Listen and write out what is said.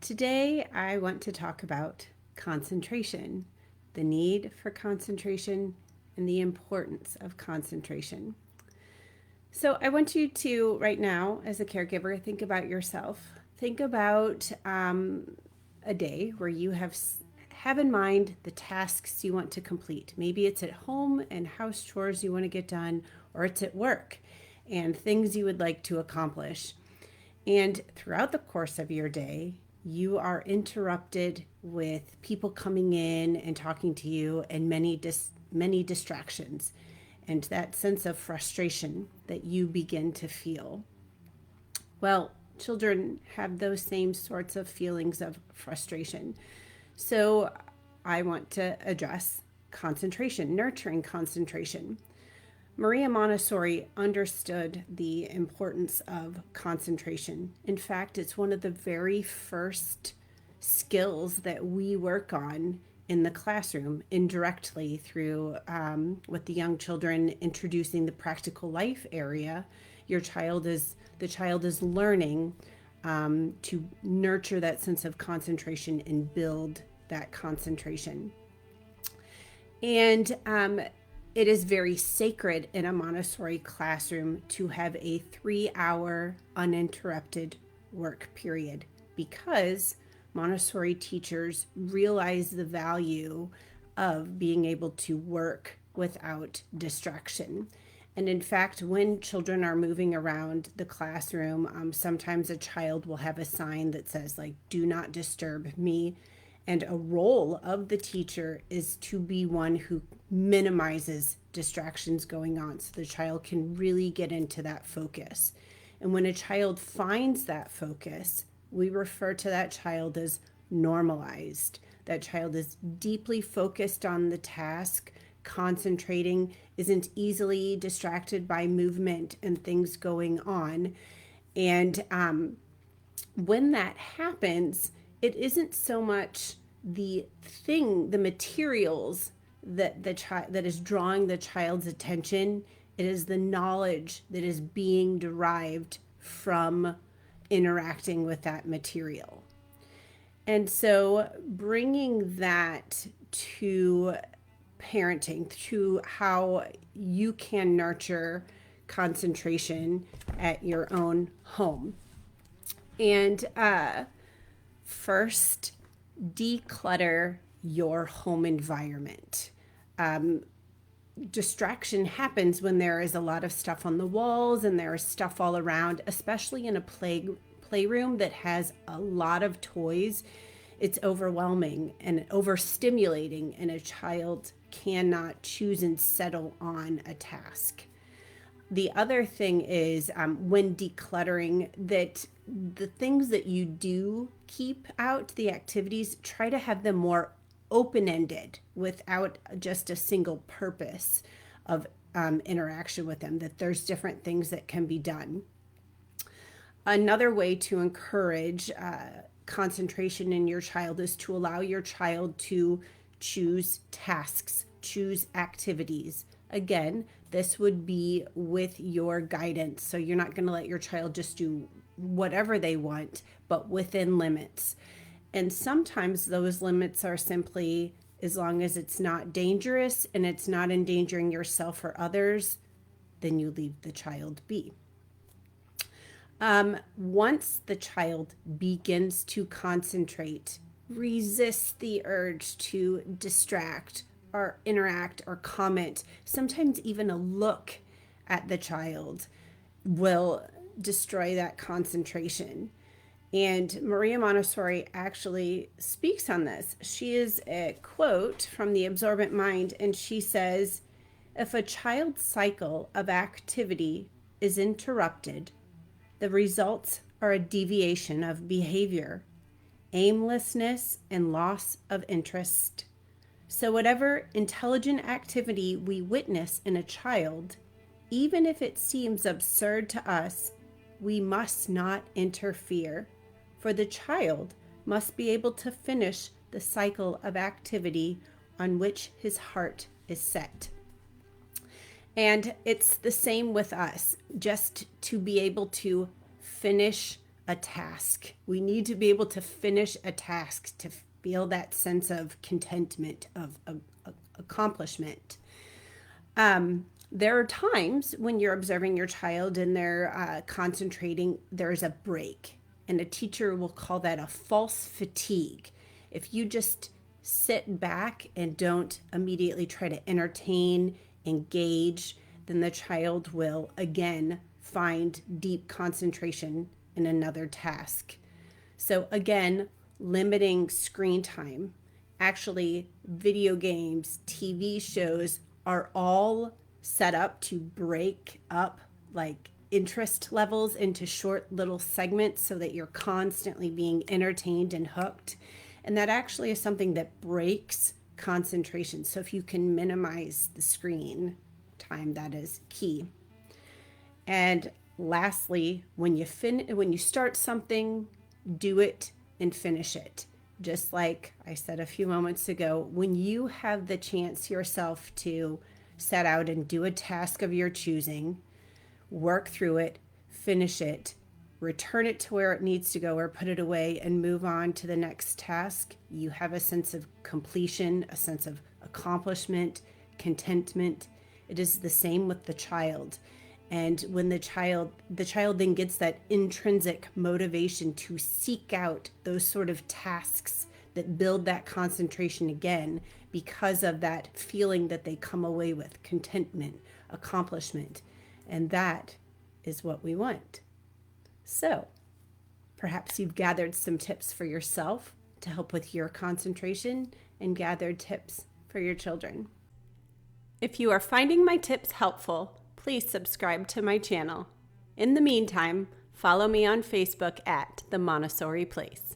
Today, I want to talk about concentration, the need for concentration, and the importance of concentration. So, I want you to, right now, as a caregiver, think about yourself. Think about a day where you have in mind the tasks you want to complete. Maybe it's at home and house chores you want to get done, or it's at work and things you would like to accomplish. And throughout the course of your day, you are interrupted with people coming in and talking to you and many distractions and that sense of frustration that you begin to feel. Well, children have those same sorts of feelings of frustration. So I want to address concentration, nurturing concentration. Maria Montessori understood the importance of concentration. In fact, it's one of the very first skills that we work on in the classroom indirectly through with the young children introducing the practical life area. The child is learning to nurture that sense of concentration and build that concentration. And it is very sacred in a Montessori classroom to have a 3 hour uninterrupted work period because Montessori teachers realize the value of being able to work without distraction. And in fact, when children are moving around the classroom, sometimes a child will have a sign that says, like, do not disturb me. And a role of the teacher is to be one who minimizes distractions going on so the child can really get into that focus. And when a child finds that focus, we refer to that child as normalized. That child is deeply focused on the task, concentrating, isn't easily distracted by movement and things going on. And when that happens, it isn't so much the materials that that is drawing the child's attention. It is the knowledge that is being derived from interacting with that material. And so bringing that to parenting, to how you can nurture concentration at your own home. And first, declutter your home environment. Distraction happens when there is a lot of stuff on the walls and there is stuff all around, especially in a playroom that has a lot of toys. It's overwhelming and overstimulating, and a child cannot choose and settle on a task. The other thing is when decluttering, that the things that you do keep out, the activities, try to have them more open-ended without just a single purpose of interaction with them, that there's different things that can be done. Another way to encourage concentration in your child is to allow your child to choose tasks, choose activities. Again, this would be with your guidance. So you're not going to let your child just do whatever they want, but within limits. And sometimes those limits are simply, as long as it's not dangerous and it's not endangering yourself or others, then you leave the child be. Once the child begins to concentrate, resist the urge to distract or interact or comment. Sometimes even a look at the child will destroy that concentration. And Maria Montessori actually speaks on this. She is a quote from The Absorbent Mind, and she says, if a child's cycle of activity is interrupted, the results are a deviation of behavior, aimlessness, and loss of interest. So whatever intelligent activity we witness in a child, even if it seems absurd to us, we must not interfere, for the child must be able to finish the cycle of activity on which his heart is set. And it's the same with us, just to be able to finish a task. We need to be able to finish a task to feel that sense of contentment, of accomplishment. There are times when you're observing your child and they're concentrating, there's a break, and a teacher will call that a false fatigue. If you just sit back and don't immediately try to entertain, engage, then the child will again find deep concentration in another task. So, again, limiting screen time. Actually, video games, TV shows are all set up to break up like interest levels into short little segments so that you're constantly being entertained and hooked. And that actually is something that breaks concentration. So if you can minimize the screen time, that is key. And lastly, when you start something, do it and finish it. Just like I said a few moments ago, when you have the chance yourself to set out and do a task of your choosing, work through it, finish it, return it to where it needs to go or put it away and move on to the next task, you have a sense of completion, a sense of accomplishment, contentment. It is the same with the child. And when the child then gets that intrinsic motivation to seek out those sort of tasks that build that concentration again because of that feeling that they come away with, contentment, accomplishment. And that is what we want. So perhaps you've gathered some tips for yourself to help with your concentration and gathered tips for your children. If you are finding my tips helpful, please subscribe to my channel. In the meantime, follow me on Facebook at The Montessori Place.